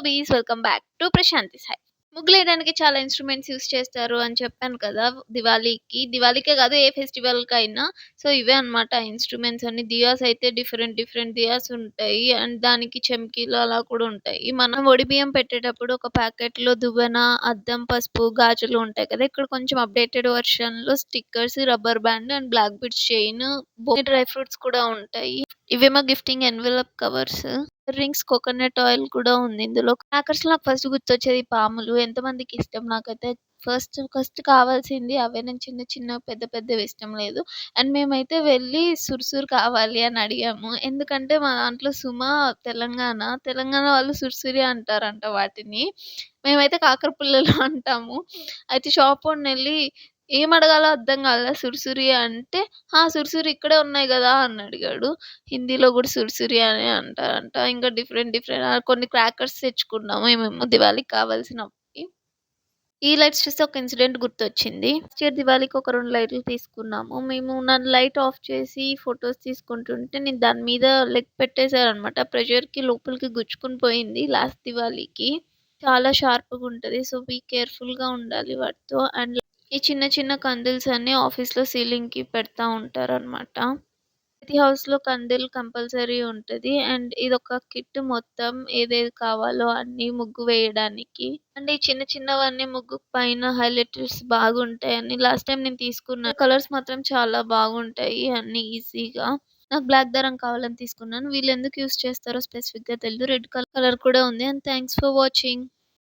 బీస్ welcome back to Prashanti Sai. ముగ్గులేయడానికి చాలా ఇన్స్ట్రుమెంట్స్ యూస్ చేస్తారు అని చెప్పాను కదా. దివాళీకే కాదు ఏ ఫెస్టివల్ కైనా. సో ఇవే అన్నమాట ఇన్స్ట్రుమెంట్స్ అన్ని. దియాస్ అయితే డిఫరెంట్ డిఫరెంట్ దియాస్ ఉంటాయి అండ్ దానికి చెమ్కీలు అలా కూడా ఉంటాయి. మనం ఒడి బియ్యం పెట్టేటప్పుడు ఒక ప్యాకెట్ లో దువ్వెన, అద్దం, పసుపు, గాజులు ఉంటాయి కదా. ఇక్కడ కొంచెం అప్డేటెడ్ వర్షన్ లో stickers, rubber band and black bits chain, dry fruits కూడా ఉంటాయి. ఇవేమో gifting envelope covers, rings, coconut oil కూడా ఉంది ఇందులో. క్రాకర్స్ నాకు ఫస్ట్ గుర్తొచ్చేది పాములు. ఎంతమందికి ఇష్టం? నాకైతే ఫస్ట్ ఫస్ట్ కావాల్సింది అవే. నేను చిన్న చిన్న పెద్ద పెద్దవి ఇష్టం లేదు. అండ్ మేమైతే వెళ్ళి సుర్సురు కావాలి అని అడిగాము. ఎందుకంటే మా దాంట్లో తెలంగాణ వాళ్ళు సుర్సురి అంటారంట వాటిని. మేమైతే కాకర పుల్లలు అంటాము. అయితే షాపోడినెళ్ళి ఏం అడగాలో అర్థం కాలే. సుర్సురి అంటే సుర్సురి ఇక్కడే ఉన్నాయి కదా అని అడిగాడు. హిందీలో కూడా సుర్సురి అనే అంటారంట. ఇంకా డిఫరెంట్ డిఫరెంట్ కొన్ని క్రాకర్స్ తెచ్చుకున్నాము మేము దివాళీకి కావాల్సినవి. ఈ లైట్స్ చూస్తే ఒక ఇన్సిడెంట్ గుర్తొచ్చింది. లాస్ట్ ఇయర్ దివాళీకి ఒక 2 లైట్లు తీసుకున్నాము. మేము నన్ను లైట్ ఆఫ్ చేసి ఫొటోస్ తీసుకుంటుంటే నేను దాని మీద లెగ్ పెట్టేశాననమాట. ప్రెషర్‌కి లోపలికి గుచ్చుకొని పోయింది లాస్ట్ దివాళీకి. చాలా షార్ప్‌గా ఉంటది. సో బీ కేర్‌ఫుల్‌గా ఉండాలి వాటితో. అండ్ ఈ చిన్న చిన్న కండిల్స్ అన్నీ ఆఫీస్‌లో సీలింగ్‌కి పెడతా ఉంటారనమాట. ప్రతి హౌస్‌లో కండిల్ కంపల్సరీ ఉంటది. అండ్ ఇదొక కిట్ మొత్తం ఏదేది కావాలో అన్నీ ముగ్గు వేయడానికి. అండ్ ఈ చిన్న చిన్నవన్నీ ముగ్గు పైన హైలైటర్స్ బాగుంటాయని లాస్ట్ టైం నేను తీసుకున్న కలర్స్ మాత్రం చాలా బాగుంటాయి అన్నీ ఈజీగా. నాకు బ్లాక్ దారం కావాలని తీసుకున్నాను. వీళ్ళెందుకు యూజ్ చేస్తారో స్పెసిఫిక్‌గా తెలీదు. రెడ్ కలర్ కూడా ఉంది. And thanks for watching.